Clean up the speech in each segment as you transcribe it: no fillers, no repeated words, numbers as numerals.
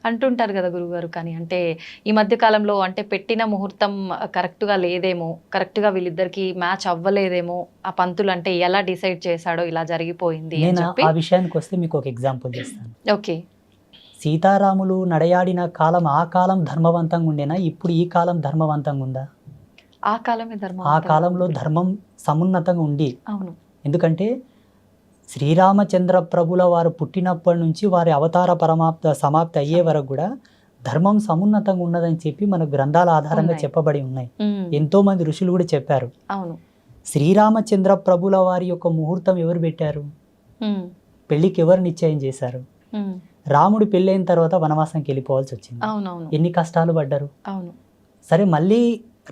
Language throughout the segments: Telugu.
అంటుంటారు కదా గురుగారు. కానీ అంటే ఈ మధ్య కాలంలో అంటే పెట్టిన ముహూర్తం కరెక్ట్‌గా లేదేమో, కరెక్ట్‌గా వీళ్ళిద్దరికీ మ్యాచ్ అవ్వలేదేమో, ఆ పంతులు అంటే ఎలా డిసైడ్ చేశాడో ఇలా జరిగిపోయింది అని నేను చెప్పి. ఆ విషయానికొస్తే మీకు ఒక ఎగ్జాంపుల్ చెప్తాను. ఓకే. సీతారాములు నడయాడిన కాలం ఆ కాలం ధర్మవంతంగా ఉండేనా? ఇప్పుడు ఈ కాలం ధర్మవంతంగా ఉందా? ఆ కాలమే ఆ ధర్మవంతంగా కాలంలో ఉంది. ధర్మం సమున్నతంగా ఉంది. అవును. ఎందుకంటే శ్రీరామచంద్ర ప్రభుల వారు పుట్టినప్పటి నుంచి వారి అవతార సమాప్తి అయ్యే వరకు కూడా ధర్మం సమున్నతంగా ఉన్నదని చెప్పి మన గ్రంథాల ఆధారంగా ఉన్నాయి. చెప్పబడి ఉన్నాయి. హ్మ్. ఎంతో మంది ఋషులు కూడా చెప్పారు. అవును. శ్రీరామచంద్ర ప్రభుల వారి యొక్క ముహూర్తం ఎవరు పెట్టారు? హ్మ్. పెళ్లికి ఎవరు నిశ్చయం చేశారు? హ్మ్. రాముడు పెళ్ళైన తర్వాత వనవాసానికి వెళ్ళిపోవాల్సి వచ్చింది. అవునవును. ఎన్ని కష్టాలు పడ్డారు. అవును. సరే, మళ్ళీ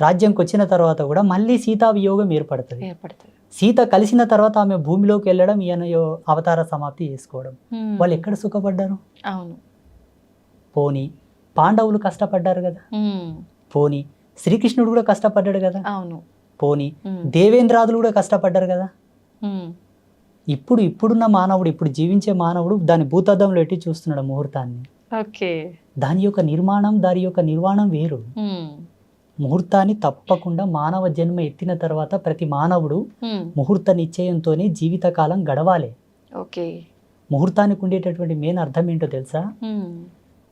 రాజ్యంకి వచ్చిన తర్వాత కూడా మళ్ళీ సీతా వియోగం ఏర్పడుతుంది. ఏర్పడుతుంది. సీత కలిసిన తర్వాత ఆమె భూమిలోకి వెళ్ళడం, ఈయన అవతార సమాప్తి చేసుకోవడం. వాళ్ళు ఎక్కడ సుఖపడ్డారు? అవును. పోనీ పాండవులు కష్టపడ్డారు కదా. పోనీ శ్రీకృష్ణుడు కూడా కష్టపడ్డాడు కదా. అవును. పోనీ దేవేంద్రాదులు కూడా కష్టపడ్డారు కదా. ఇప్పుడున్న మానవుడు, ఇప్పుడు జీవించే మానవుడు దాని భూతద్దంలో ఎట్టి చూస్తున్నాడు ముహూర్తాన్ని. ఓకే. దాని యొక్క నిర్మాణం, దాని యొక్క నిర్వాణం వేరు. ముహూర్తాన్ని తప్పకుండా మానవ జన్మ ఎత్తిన తర్వాత ప్రతి మానవుడు ముహూర్త నిశ్చయంతోనే జీవితకాలం గడవాలి. ఓకే. ముహూర్తానికి ఉండేటటువంటి మెయిన్ అర్థం ఏంటో తెలుసా?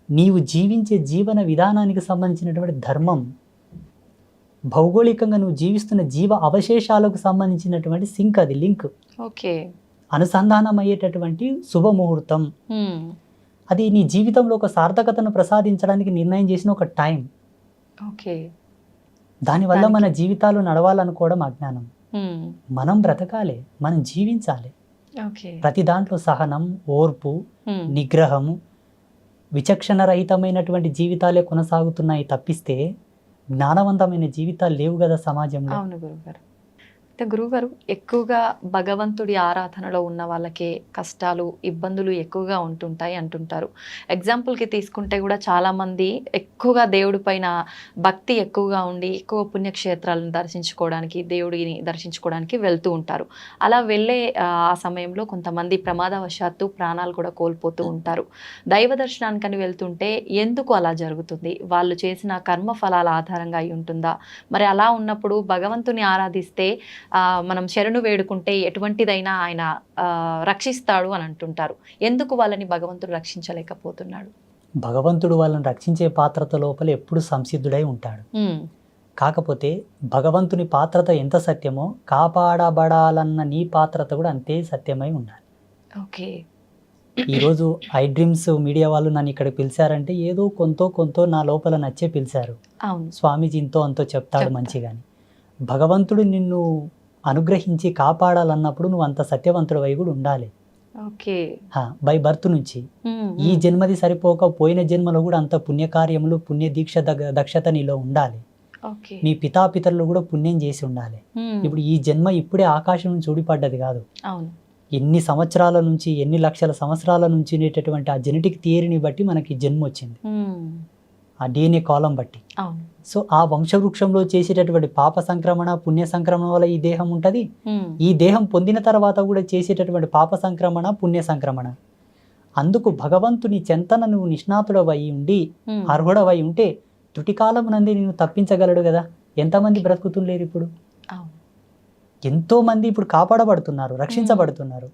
నీవు జీవించే జీవన విధానానికి సంబంధించినటువంటి ధర్మం, భౌగోళికంగా నువ్వు జీవిస్తున్న జీవ అవశేషాలకు సంబంధించినటువంటి సింక్, అది లింక్. ఓకే. అనుసంధానం అయ్యేటటువంటి శుభముహూర్తం. అది నీ జీవితంలో ఒక సార్థకతను ప్రసాదించడానికి నిర్ణయం చేసిన ఒక టైం. ఓకే. దానివల్ల మన జీవితాలు నడవాలనుకోవడం అజ్ఞానం. మనం బ్రతకాలి, మనం జీవించాలి. ప్రతి దాంట్లో సహనం, ఓర్పు, నిగ్రహము, విచక్షణ రహితమైనటువంటి జీవితాలే కొనసాగుతున్నాయి తప్పిస్తే జ్ఞానవంతమైన జీవితాలు లేవు కదా సమాజంలో. అవును గురుగారు. అయితే గురుగారు, ఎక్కువగా భగవంతుడి ఆరాధనలో ఉన్న వాళ్ళకే కష్టాలు, ఇబ్బందులు ఎక్కువగా ఉంటుంటాయి అంటుంటారు. ఎగ్జాంపుల్కి తీసుకుంటే కూడా చాలామంది ఎక్కువగా దేవుడి పైన భక్తి ఎక్కువగా ఉండి ఎక్కువ పుణ్యక్షేత్రాలను దర్శించుకోవడానికి, దేవుడిని దర్శించుకోవడానికి వెళ్తూ ఉంటారు. అలా వెళ్ళే ఆ సమయంలో కొంతమంది ప్రమాదవశాత్తు ప్రాణాలు కూడా కోల్పోతూ ఉంటారు. దైవ దర్శనానికని వెళ్తుంటే ఎందుకు అలా జరుగుతుంది? వాళ్ళు చేసిన కర్మ ఫలాల ఆధారంగా అయి ఉంటుందా? మరి అలా ఉన్నప్పుడు భగవంతుని ఆరాధిస్తే మనం శరణు వేడుకుంటే ఎటువంటిదైనా ఆయన రక్షిస్తాడు అని అంటుంటారు. ఎందుకు వాళ్ళని భగవంతుడు రక్షించలేకపోతున్నాడు? భగవంతుడు వాళ్ళని రక్షించే పాత్రత లోపల ఎప్పుడు సంసిద్ధుడై ఉంటాడు. కాకపోతే భగవంతుని పాత్రత ఎంత సత్యమో కాపాడబడాలన్న నీ పాత్రత కూడా అంతే సత్యమై ఉండాలి. ఓకే. ఈరోజు ఐ డ్రీమ్స్ మీడియా వాళ్ళు నన్ను ఇక్కడ పిలిచారంటే ఏదో కొంతో నా లోపల నచ్చే పిలిచారు. స్వామీజీ ఇంతో అంతో చెప్తాడు మంచిగాని. భగవంతుడు నిన్ను అనుగ్రహించి కాపాడాలన్నప్పుడు నువ్వు అంత సత్యవంతుడు అయి కూడా ఉండాలి. బై బర్త్ నుంచి. ఈ జన్మది సరిపోక పోయిన జన్మలో కూడా అంత పుణ్యకార్యములు, పుణ్య దీక్ష దక్షత నీలో ఉండాలి. నీ పితాపితరులు కూడా పుణ్యం చేసి ఉండాలి. ఇప్పుడు ఈ జన్మ ఇప్పుడే ఆకాశం నుంచి ఊడిపడ్డది కాదు. ఎన్ని సంవత్సరాల నుంచి, ఎన్ని లక్షల సంవత్సరాల నుంచి ఉండేటటువంటి ఆ జెనెటిక్ థియరీని బట్టి మనకి జన్మ వచ్చింది, ఆ DNA కాలం బట్టి. సో ఆ వంశవృక్షంలో చేసేటటువంటి పాప సంక్రమణ, పుణ్య సంక్రమణ వల్ల ఈ దేహం ఉంటుంది. ఈ దేహం పొందిన తర్వాత కూడా చేసేటటువంటి పాప సంక్రమణ, పుణ్య సంక్రమణ. అందుకు భగవంతుని చెంతన నువ్వు నిష్ణాతుడవై ఉండి, అర్హుడవై ఉంటే తుటికాలమునందే నేను తప్పించగలడు కదా. ఎంతమంది బ్రతుకుతుండలేరు ఇప్పుడు? ఎంతో మంది ఇప్పుడు కాపాడబడుతున్నారు, రక్షించబడుతున్నారు.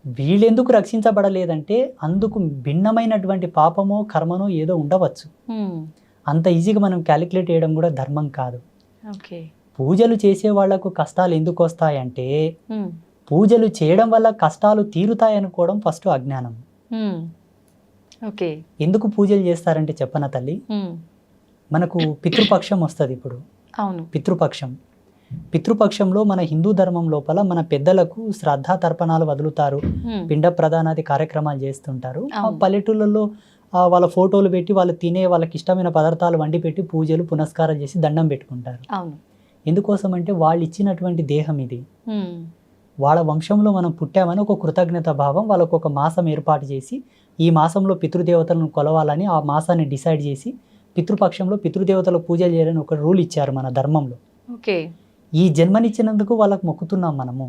వీళ్ళెందుకు రక్షించబడలేదంటే అందుకు భిన్నమైనటువంటి పాపమో కర్మనో ఏదో ఉండవచ్చు. అంత ఈజీగా మనం క్యాలిక్యులేట్ చేయడం కూడా ధర్మం కాదు. పూజలు చేసే వాళ్లకు కష్టాలు ఎందుకు వస్తాయంటే పూజలు చేయడం వల్ల కష్టాలు తీరుతాయనుకోవడం ఫస్ట్ అజ్ఞానం. ఎందుకు పూజలు చేస్తారంటే చెప్పన తల్లి, మనకు పితృపక్షం వస్తుంది. ఇప్పుడు పితృపక్షంలో మన హిందూ ధర్మం లోపల మన పెద్దలకు శ్రద్ధా తర్పణాలు వదులుతారు, పిండ ప్రదానాది కార్యక్రమాలు చేస్తుంటారు. ఆ పల్లెటూళ్ళలో వాళ్ళ ఫోటోలు పెట్టి వాళ్ళు తినే వాళ్ళకి ఇష్టమైన పదార్థాలు వండి పెట్టి పూజలు పునస్కారాలు చేసి దండం పెట్టుకుంటారు. ఎందుకోసం అంటే వాళ్ళు ఇచ్చినటువంటి దేహం ఇది, వాళ్ళ వంశంలో మనం పుట్టామని ఒక కృతజ్ఞత భావం. వాళ్ళకు ఒక మాసం ఏర్పాటు చేసి ఈ మాసంలో పితృదేవతలను కొలవాలని ఆ మాసాన్ని డిసైడ్ చేసి పితృపక్షంలో పితృదేవతలకు పూజలు చేయాలని ఒక రూల్ ఇచ్చారు మన ధర్మంలో. ఈ జన్మనిచ్చినందుకు వాళ్ళకు మొక్కుతున్నాం మనము.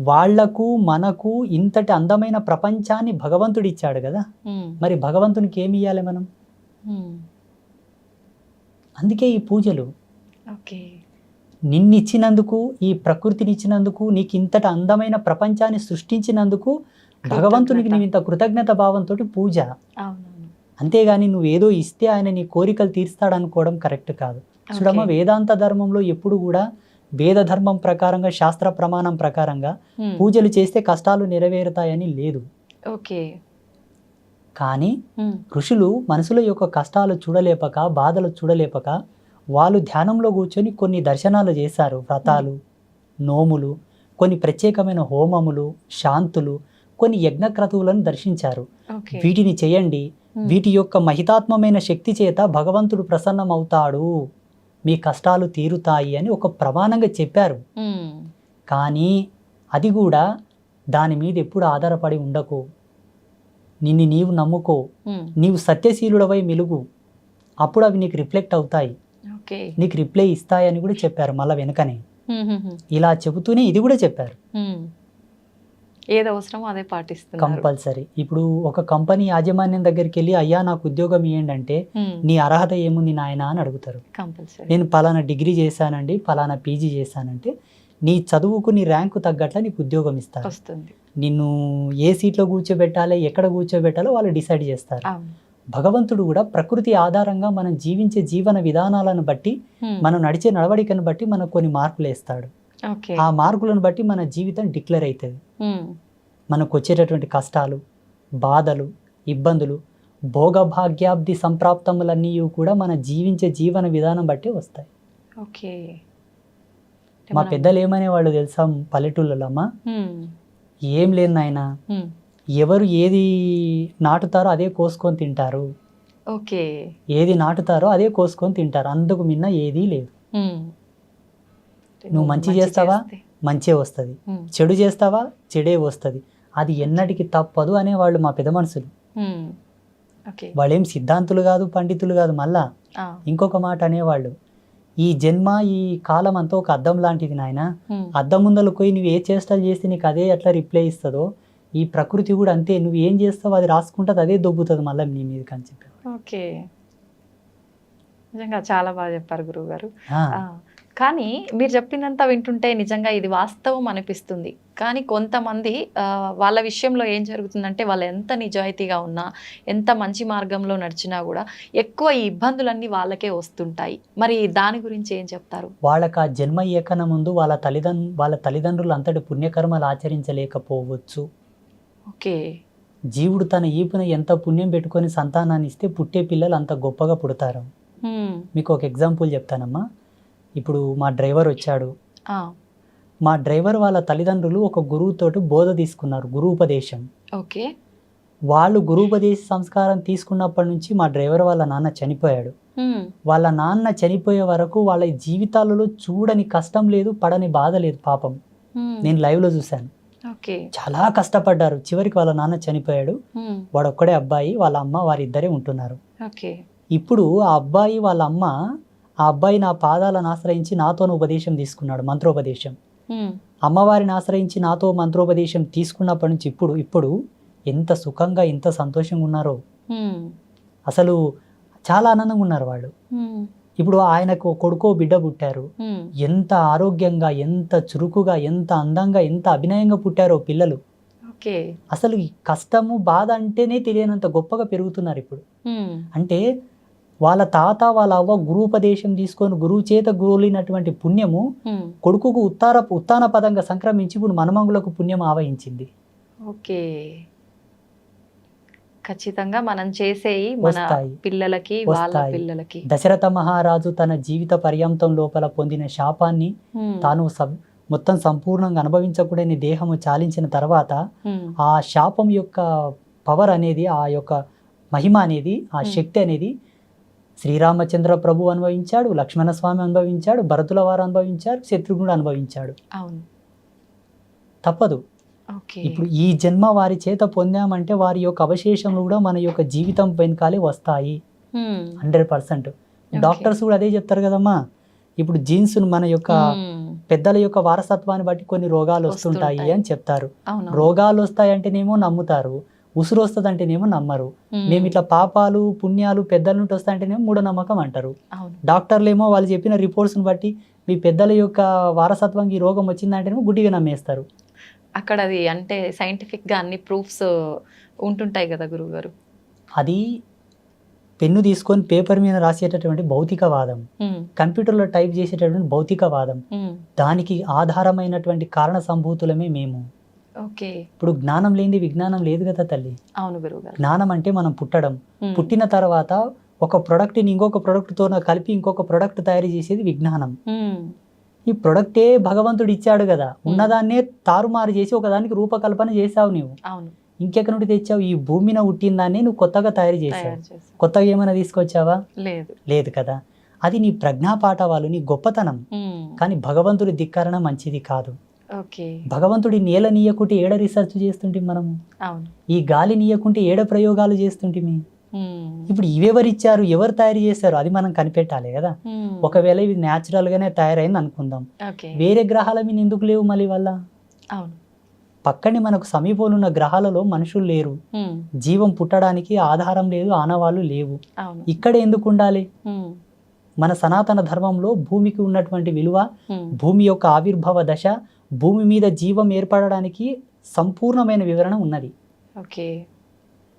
వాళ్లకు మనకు ఇంతటి అందమైన ప్రపంచాన్ని భగవంతుడు ఇచ్చాడు కదా, మరి భగవంతునికి ఏమి ఇవ్వాలి మనం? అందుకే ఈ పూజలు. నిన్నిచ్చినందుకు, ఈ ప్రకృతిని ఇచ్చినందుకు, నీకు ఇంతటి అందమైన ప్రపంచాన్ని సృష్టించినందుకు భగవంతునికి నువ్వు ఇంత కృతజ్ఞత భావంతో పూజ. అంతేగాని నువ్వేదో ఇస్తే ఆయన నీ కోరికలు తీర్స్తాడనుకోవడం కరెక్ట్ కాదు. చూడమ్మ, వేదాంత ధర్మంలో ఎప్పుడు కూడా వేద ధర్మం ప్రకారంగా, శాస్త్ర ప్రమాణం ప్రకారంగా పూజలు చేస్తే కష్టాలు నెరవేరుతాయని లేదు. కానీ ఋషులు మనుషుల యొక్క కష్టాలు చూడలేపక, బాధలు చూడలేపక వాళ్ళు ధ్యానంలో కూర్చొని కొన్ని దర్శనాలు చేశారు. వ్రతాలు, నోములు, కొన్ని ప్రత్యేకమైన హోమములు, శాంతులు, కొన్ని యజ్ఞక్రతువులను దర్శించారు. వీటిని చేయండి, వీటి యొక్క మహితాత్మమైన శక్తి చేత భగవంతుడు ప్రసన్నమవుతాడు, మీ కష్టాలు తీరుతాయి అని ఒక ప్రమాణంగా చెప్పారు. కానీ అది కూడా దాని మీద ఎప్పుడు ఆధారపడి ఉండకు. నిన్ను నీవు నమ్ముకో, నీవు సత్యశీలుడవై మెలుగు, అప్పుడు అవి నీకు రిఫ్లెక్ట్ అవుతాయి, నీకు రిప్లై ఇస్తాయని కూడా చెప్పారు. మళ్ళీ వెనుకనే ఇలా చెబుతూనే ఇది కూడా చెప్పారు, ఏది అవసరమో అదే పాటిస్తున్నారు కంపల్సరీ. ఇప్పుడు ఒక కంపెనీ యాజమాన్యం దగ్గరికి వెళ్ళి, అయ్యా నాకు ఉద్యోగం ఇవ్వండి అంటే, నీ అర్హత ఏముంది నాయన అని అడుగుతారు. నేను పలానా డిగ్రీ చేశానండి, పలానా పీజీ చేశానంటే, నీ చదువుకు, నీ ర్యాంకు తగ్గట్ల నీకు ఉద్యోగం ఇస్తారు. నిన్ను ఏ సీట్లో కూర్చోబెట్టాలి, ఎక్కడ కూర్చోబెట్టాలో వాళ్ళు డిసైడ్ చేస్తారు. భగవంతుడు కూడా ప్రకృతి ఆధారంగా మనం జీవించే జీవన విధానాలను బట్టి, మనం నడిచే నడవడికను బట్టి మనకు కొన్ని మార్కులు వేస్తాడు. ఆ మార్కులను బట్టి మన జీవితం డిక్లేర్ అవుతుంది. మనకు వచ్చేటటువంటి కష్టాలు, బాధలు, ఇబ్బందులు, భోగభాగ్యాబ్ది సంప్రాప్తములన్నీ కూడా మన జీవించే జీవన విధానం బట్టి వస్తాయి. మా పెద్దలు ఏమనే వాళ్ళు తెలుసా పల్లెటూళ్ళలో, అమ్మా ఏం లేదు నాయన, ఎవరు ఏది నాటుతారో అదే కోసుకొని తింటారు, ఏది నాటుతారో అదే కోసుకొని తింటారు, అందుకు మిన్న ఏదీ లేదు. నువ్వు మంచి చేస్తావా, మంచే వస్తుంది, చెడు చేస్తావా, చెడే వస్తుంది, అది ఎన్నటికి తప్పదు అనేవాళ్ళు మా పెద్ద మనుషులు. వాళ్ళేం సిద్ధాంతులు కాదు, పండితులు కాదు. మళ్ళా ఇంకొక మాట అనేవాళ్ళు, ఈ జన్మ, ఈ కాలం అంతా ఒక అద్దం లాంటిది నాయన, అద్దం ముందలు పోయి నువ్వు ఏ చేష్టలు చేస్తే నీకు అదే ఎట్లా రిప్లై ఇస్తుందో, ఈ ప్రకృతి కూడా అంతే, నువ్వు ఏం చేస్తావు అది రాసుకుంటుంది, అదే దొబ్బుతుంది మళ్ళీ నీ మీదకి అని చెప్పారు. నిజంగా చాలా బాగా చెప్పారు గురువు గారు. కానీ మీరు చెప్పినంత వింటుంటే నిజంగా ఇది వాస్తవం అనిపిస్తుంది. కానీ కొంతమంది వాళ్ళ విషయంలో ఏం జరుగుతుందంటే, వాళ్ళు ఎంత నిజాయితీగా ఉన్నా, ఎంత మంచి మార్గంలో నడిచినా కూడా ఎక్కువ ఈ ఇబ్బందులన్నీ వాళ్ళకే వస్తుంటాయి. మరి దాని గురించి ఏం చెప్తారు? వాళ్ళకి ఆ జన్మ ఏకన ముందు వాళ్ళ తల్లిదండ్రులు అంతటి పుణ్యకర్మలు ఆచరించలేకపోవచ్చు. జీవుడు తన ఈపున ఎంత పుణ్యం పెట్టుకొని సంతానాన్ని ఇస్తే పుట్టే పిల్లలు అంత గొప్పగా పుడతారు. మీకు ఒక ఎగ్జాంపుల్ చెప్తానమ్మా. ఇప్పుడు మా డ్రైవర్ వచ్చాడు, మా డ్రైవర్ వాళ్ళ తల్లిదండ్రులు ఒక గురువుతోటి బోధ తీసుకున్నారు, గురూపదేశం. వాళ్ళు గురూపదేశ సంస్కారం తీసుకున్నప్పటి నుంచి మా డ్రైవర్ వాళ్ళ నాన్న చనిపోయాడు. వాళ్ళ నాన్న చనిపోయే వరకు వాళ్ళ జీవితాలలో చూడని కష్టం లేదు, పడని బాధ లేదు. పాపం నేను లైవ్ లో చూశాను, చాలా కష్టపడ్డారు. చివరికి వాళ్ళ నాన్న చనిపోయాడు, వాడొక్కడే అబ్బాయి, వాళ్ళ అమ్మ, వారిద్దరే ఉంటున్నారు. ఇప్పుడు ఆ అబ్బాయి వాళ్ళ అమ్మ, ఆ అబ్బాయి నా పాదాలను ఆశ్రయించి నాతోను ఉపదేశం తీసుకున్నాడు, మంత్రోపదేశం. అమ్మవారిని ఆశ్రయించి నాతో మంత్రోపదేశం తీసుకున్నప్పటి నుంచి ఇప్పుడు ఎంత సుఖంగా, ఎంత సంతోషంగా ఉన్నారో, అసలు చాలా ఆనందంగా ఉన్నారు వాళ్ళు. ఇప్పుడు ఆయనకు కొడుకో బిడ్డ పుట్టారు, ఎంత ఆరోగ్యంగా, ఎంత చురుకుగా, ఎంత అందంగా, ఎంత అభినయంగా పుట్టారో పిల్లలు. అసలు ఈ కష్టము, బాధ అంటేనే తెలియనంత గొప్పగా పెరుగుతున్నారు ఇప్పుడు. అంటే వాళ్ళ తాత, వాళ్ళ అవ్వ గురూపదేశం తీసుకొని గురువు చేత గోలినటువంటి పుణ్యము కొడుకుకు ఉత్తాన పదంగా సంక్రమించి ఇప్పుడు మనమంగులకు పుణ్యం ఆవహించింది. ఖచ్చితంగా మనం చేసేవి మన పిల్లలకి, వాళ్ళ పిల్లలకి. దశరథ మహారాజు తన జీవిత పర్యంతం లోపల పొందిన శాపాన్ని తాను మొత్తం సంపూర్ణంగా అనుభవించకూడని దేహము చాలించిన తర్వాత ఆ శాపం యొక్క పవర్ అనేది, ఆ యొక్క మహిమ అనేది, ఆ శక్తి అనేది శ్రీరామచంద్ర ప్రభు అనుభవించాడు, లక్ష్మణస్వామి అనుభవించాడు, భరతుల వారు అనుభవించారు, శత్రుఘ్నుడు అనుభవించాడు. తప్పదు. ఇప్పుడు ఈ జన్మ వారి చేత పొందామంటే వారి యొక్క అవశేషములు కూడా మన యొక్క జీవితం వెనకాలే వస్తాయి 100%. డాక్టర్స్ కూడా అదే చెప్తారు కదమ్మా. ఇప్పుడు జీన్స్ మన యొక్క పెద్దల యొక్క వారసత్వాన్ని బట్టి కొన్ని రోగాలు వస్తుంటాయి అని చెప్తారు. అవును. రోగాలు వస్తాయంటేనేమో నమ్ముతారు, ఉసురు వస్తుందంటేనేమో నమ్మరు. మేము ఇట్లా పాపాలు పుణ్యాలు పెద్దల నుండి వస్తాయంటేనేమో మూఢనమ్మకం అంటారు. అవును. డాక్టర్లు ఏమో వాళ్ళు చెప్పిన రిపోర్ట్స్ని బట్టి మీ పెద్దల యొక్క వారసత్వంకి ఈ రోగం వచ్చిందంటేనేమో గుడ్డిగా నమ్మేస్తారు. అక్కడ అది అంటే సైంటిఫిక్ గా అన్ని ప్రూఫ్స్ ఉంటుంటాయి కదా గురువు గారు. అది పెన్ను తీసుకొని పేపర్ మీద రాసేటటువంటి భౌతికవాదం, కంప్యూటర్లో టైప్ చేసేటటువంటి భౌతికవాదం, దానికి ఆధారమైనటువంటి కారణ సంభూతులమే మేము. ఓకే. ఇప్పుడు జ్ఞానం లేనిది విజ్ఞానం లేదు కదా తల్లి. అవును గురువు గారు. జ్ఞానం అంటే మనం పుట్టడం, పుట్టిన తర్వాత ఒక ప్రొడక్ట్ని ఇంకొక ప్రొడక్ట్తో కలిపి ఇంకొక ప్రొడక్ట్ తయారు చేసేది విజ్ఞానం. ఈ ప్రొడక్టే భగవంతుడు ఇచ్చాడు కదా, ఉన్నదాన్నే తారుమారు చేసి ఒకదానికి రూపకల్పన చేసావు నువ్వు. అవును. ఇంకెక్కడి నుండి తెచ్చావు? ఈ భూమిన పుట్టిన దాన్ని నువ్వు కొత్తగా తయారు చేసావు. కొత్తగా ఏమైనా తీసుకొచ్చావా? లేదు కదా. అది నీ ప్రజ్ఞాపాఠవాలు, నీ గొప్పతనం. కానీ భగవంతుడి ధిక్కరణ మంచిది కాదు. భగవంతుడి నేల నీయకుంటే ఏడ రీసెర్చ్ చేస్తుంటే మనము, ఈ గాలి నీయకుంటే ఏడ ప్రయోగాలు చేస్తుంటిమి. ఇప్పుడు ఇవెవరిచ్చారు, ఎవరు తయారు చేశారు అది మనం కనిపెట్టాలి కదా. ఒకవేళ ఇవి న్యాచురల్ గానే తయారైంది అనుకుందాం, వేరే గ్రహాల మీద ఎందుకు లేవు మళ్ళీ వల్ల? పక్కనే మనకు సమీపంలో ఉన్న గ్రహాలలో మనుషులు లేరు, జీవం పుట్టడానికి ఆధారం లేదు, ఆనవాళ్ళు లేవు. ఇక్కడ ఎందుకు ఉండాలి? మన సనాతన ధర్మంలో భూమికి ఉన్నటువంటి విలువ, భూమి యొక్క ఆవిర్భావ దశ, భూమి మీద జీవం ఏర్పడడానికి సంపూర్ణమైన వివరణ ఉన్నది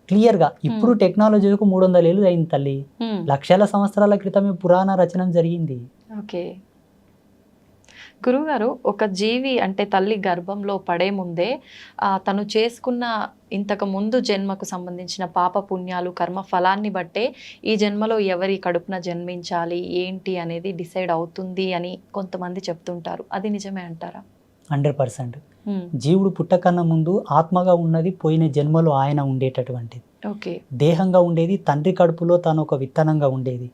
క్లియర్ గా. ఇప్పుడు టెక్నాలజీకు 300 ఏళ్ళు అయింది తల్లి, లక్షల సంవత్సరాల క్రితమే పురాణ రచన జరిగింది. గురువుగారు, ఒక జీవి అంటే తల్లి గర్భంలో పడే ముందే తను చేసుకున్న ఇంతకు ముందు జన్మకు సంబంధించిన పాప పుణ్యాలు కర్మ ఫలాన్ని బట్టే ఈ జన్మలో ఎవరి కడుపున జన్మించాలి ఏంటి అనేది డిసైడ్ అవుతుంది అని కొంతమంది చెప్తుంటారు. అది నిజమే అంటారా? 100%. జీవుడు పుట్టకన్నా ముందు ఆత్మగా ఉన్నది పోయిన జన్మలో ఆయన ఉండేటటువంటిది. దేహంగా ఉండేది తండ్రి కడుపులో తాను ఒక విత్తనంగా ఉండేది.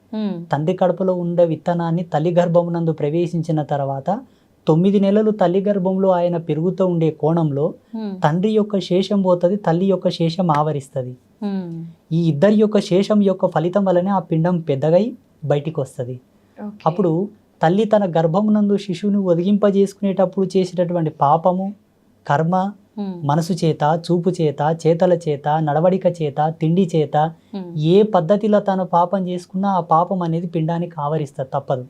తండ్రి కడుపులో ఉండే విత్తనాన్ని తల్లి గర్భమునందు ప్రవేశించిన తర్వాత 9 నెలలు తల్లి గర్భంలో ఆయన పెరుగుతూ ఉండే కోణంలో తండ్రి యొక్క శేషం పోతుంది, తల్లి యొక్క శేషం ఆవరిస్తుంది. ఈ ఇద్దరి యొక్క శేషం యొక్క ఫలితం వల్లనే ఆ పిండం పెద్దగై బయటికి వస్తుంది. అప్పుడు తల్లి తన గర్భమునందు శిశువుని ఒదిగింపజేసుకునేటప్పుడు చేసేటటువంటి పాపము కర్మ, మనసు చేత, చూపు చేత, చేతల చేత, నడవడిక చేత, తిండి చేత, ఏ పద్ధతిలో తను పాపం చేసుకున్నా ఆ పాపం అనేది పిండానికి ఆవరిస్తుంది, తప్పదు.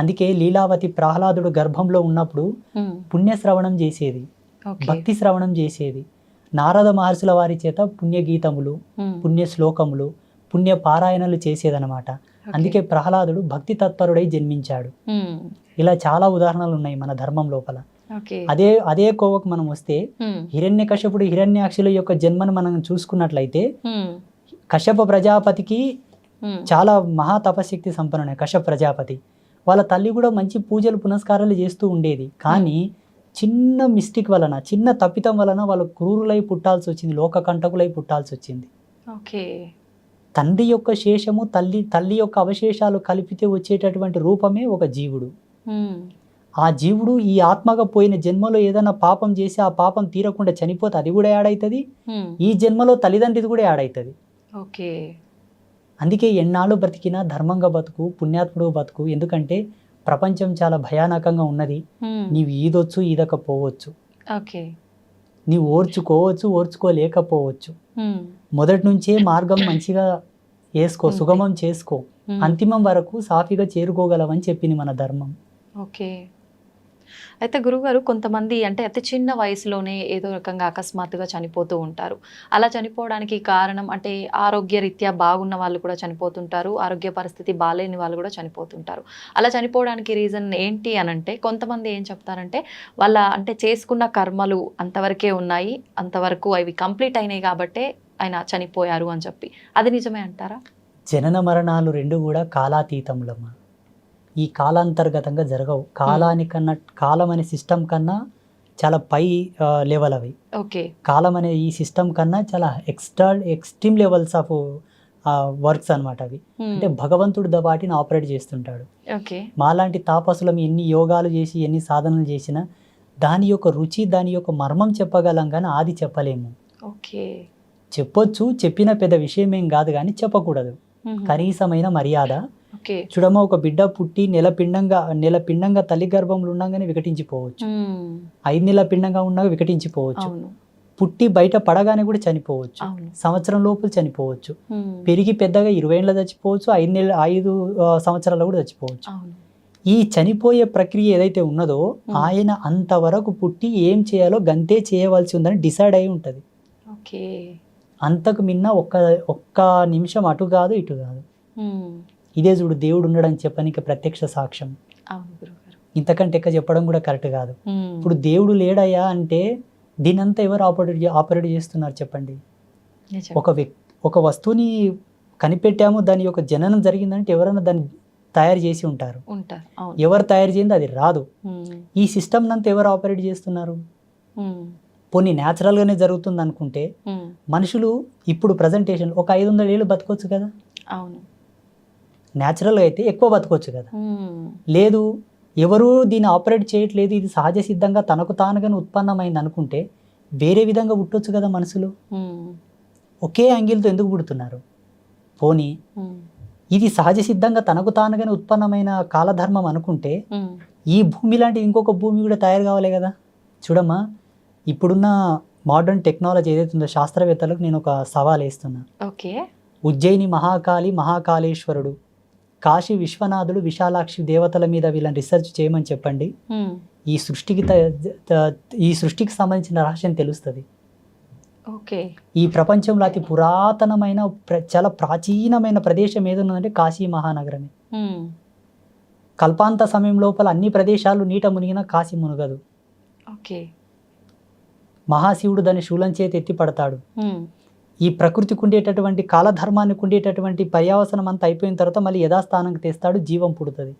అందుకే లీలావతి ప్రహ్లాదుడు గర్భంలో ఉన్నప్పుడు పుణ్యశ్రవణం చేసేది, భక్తి శ్రవణం చేసేది. నారద మహర్షుల వారి చేత పుణ్యగీతములు, పుణ్య శ్లోకములు, పుణ్య పారాయణలు చేసేదనమాట. అందుకే ప్రహ్లాదుడు భక్తి తత్పరుడై జన్మించాడు. ఇలా చాలా ఉదాహరణలు ఉన్నాయి మన ధర్మం లోపల. అదే కోవకు మనం వస్తే హిరణ్యకశ్యపుడు హిరణ్యాక్షుల యొక్క జన్మను మనం చూసుకున్నట్లయితే కశ్యప ప్రజాపతికి చాలా మహా తపశక్తి సంపన్నుడే కశ్యప ప్రజాపతి. వాళ్ళ తల్లి కూడా మంచి పూజలు పునస్కారాలు చేస్తూ ఉండేది. కానీ చిన్న మిస్టేక్ వలన, చిన్న తప్పితం వలన వాళ్ళు క్రూరులై పుట్టాల్సి వచ్చింది, లోక కంటకులై పుట్టాల్సి వచ్చింది. తండ్రి యొక్క శేషము, తల్లి యొక్క అవశేషాలు కలిపితే వచ్చేటటువంటి రూపమే ఒక జీవుడు. ఆ జీవుడు ఈ ఆత్మగా పోయిన జన్మలో ఏదైనా పాపం చేసి ఆ పాపం తీరకుండా చనిపోతే అది కూడా యాడ్ అవుతుంది, ఈ జన్మలో తల్లిదండ్రిది కూడా యాడ్ అవుతుంది. అందుకే ఎన్నాళ్ళు బ్రతికినా ధర్మంగా బతుకు, పుణ్యాత్ముడు బతుకు. ఎందుకంటే ప్రపంచం చాలా భయానకంగా ఉన్నది. నీవు ఈదొచ్చు, ఈదకపోవచ్చు, నీవు ఓర్చుకోవచ్చు, ఓర్చుకోలేకపోవచ్చు. మొదటి నుంచే మార్గం మంచిగా వేసుకో, సుగమం చేసుకో, అంతిమం వరకు సాఫీగా చేరుకోగలవని చెప్పింది మన ధర్మం. అయితే గురుగారు, కొంతమంది అంటే అతి చిన్న వయసులోనే ఏదో రకంగా అకస్మాత్తుగా చనిపోతూ ఉంటారు. అలా చనిపోవడానికి కారణం అంటే ఆరోగ్య రీత్యా బాగున్న వాళ్ళు కూడా చనిపోతుంటారు, ఆరోగ్య పరిస్థితి బాగాలేని వాళ్ళు కూడా చనిపోతుంటారు. అలా చనిపోవడానికి రీజన్ ఏంటి అని అంటే కొంతమంది ఏం చెప్తారంటే వాళ్ళ అంటే చేసుకున్న కర్మలు అంతవరకే ఉన్నాయి, అంతవరకు అవి కంప్లీట్ అయినాయి కాబట్టే ఆయన చనిపోయారు అని చెప్పి. అది నిజమే అంటారా? జనన మరణాలు రెండు కూడా కాలాతీతములమ్మా, ఈ కాలాంతర్గతంగా జరగవు. కాలానికన్నా, కాలం అనే సిస్టమ్ కన్నా చాలా పై లెవెల్ అవి. కాలం అనే ఈ సిస్టమ్ కన్నా చాలా ఎక్స్ట్రీమ్ లెవెల్స్ ఆఫ్ వర్క్స్ అనమాట అవి. అంటే భగవంతుడు వాటిని ఆపరేట్ చేస్తుంటాడు. మాలాంటి తాపసులం ఎన్ని యోగాలు చేసి ఎన్ని సాధనలు చేసినా దాని యొక్క రుచి, దాని యొక్క మర్మం చెప్పగలం కానీ ఆది చెప్పలేము. చెప్పొచ్చు, చెప్పిన పెద్ద విషయం ఏం కాదు కానీ చెప్పకూడదు, కనీసమైన మర్యాద. ఓకే. చూడమ్మా, ఒక బిడ్డ పుట్టి నెల పిండంగా తల్లి గర్భంలో ఉండగానే వికటించిపోవచ్చు, 5 నెలల పిండంగా ఉండగా వికటించిపోవచ్చు, అవును. పుట్టి బయట పడగానే కూడా చనిపోవచ్చు, అవును. సంవత్సరం లోపల చనిపోవచ్చు, పెరిగి పెద్దగా 20 ఏళ్ళ చచ్చిపోవచ్చు, 5 సంవత్సరాలు కూడా చచ్చిపోవచ్చు. అవును. ఈ చనిపోయే ప్రక్రియ ఏదైతే ఉన్నదో ఆయన అంతవరకు పుట్టి ఏం చేయాలో గంతే చేయవలసి ఉందని డిసైడ్ అయి ఉంటుంది. ఓకే. అంతకు మిన్న ఒక్క నిమిషం అటు కాదు ఇటు కాదు. ఇదే చూడు దేవుడు ఉన్నాడని చెప్పడానికి ప్రత్యక్ష సాక్ష్యం. అవును గురుగారు. ఇంతకంటే ఎక్క చెప్పడం కూడా కరెక్ట్ కాదు. ఇప్పుడు దేవుడు లేడయ్యా అంటే దీనంతా ఎవరు ఆపరేట్ చేస్తున్నారు చెప్పండి? నిజం. ఒక వస్తువుని కనిపెట్టాము, దాని యొక్క జననం జరిగిందంటే ఎవరైనా దాన్ని తయారు చేసి ఉంటారు. అవును. ఎవరు తయారు చేసింది అది రాదు. ఈ సిస్టమ్ నంతా ఎవరు ఆపరేట్ చేస్తున్నారు? పోనీ న్యాచురల్గానే జరుగుతుంది అనుకుంటే మనుషులు ఇప్పుడు ప్రజెంటేషన్ ఒక 500 ఏళ్ళు బతకొచ్చు కదా. అవును. న్యాచురల్గా అయితే ఎక్కువ బతకొచ్చు కదా. లేదు, ఎవరు దీన్ని ఆపరేట్ చేయట్లేదు, ఇది సహజ సిద్ధంగా తనకు తానుగానే ఉత్పన్నమైంది అనుకుంటే వేరే విధంగా పుట్టొచ్చు కదా మనుషులు. ఒకే యాంగిల్తో ఎందుకు పుడుతున్నారు? పోనీ ఇది సహజ సిద్ధంగా తనకు తానుగానే ఉత్పన్నమైన కాలధర్మం అనుకుంటే ఈ భూమి లాంటి ఇంకొక భూమి కూడా తయారు కావాలి కదా. చూడమ్మా, ఇప్పుడున్న మోడర్న్ టెక్నాలజీ ఏదైతే ఉందో శాస్త్రవేత్తలకు నేను ఒక సవాల్ వేస్తున్నా. ఓకే. ఉజ్జయిని మహాకాళి, మహాకాళేశ్వరుడు, కాశీ విశ్వనాథుడు, విశాలాక్షి దేవతల మీద వీళ్ళని రీసెర్చ్ చేయమని చెప్పండి. ఈ సృష్టికి సంబంధించిన రహస్యం తెలుస్తుంది. ఓకే. ఈ ప్రపంచంలో అతి పురాతనమైన చాలా ప్రాచీనమైన ప్రదేశం ఏదన్నదంటే కాశీ మహానగరమే. కల్పాంత సమయం లోపల అన్ని ప్రదేశాలు నీట మునిగిన కాశీ మునగదు. ఓకే. మహాశివుడు దాన్ని శూలం చేతి ఎత్తి పడతాడు. ఈ ప్రకృతికి ఉండేటటువంటి కాలధర్మానికి ఉండేటటువంటి పర్యావసనం అంతా అయిపోయిన తర్వాత మళ్ళీ యథాస్థానానికి తెస్తాడు, జీవం పుడుతుంది.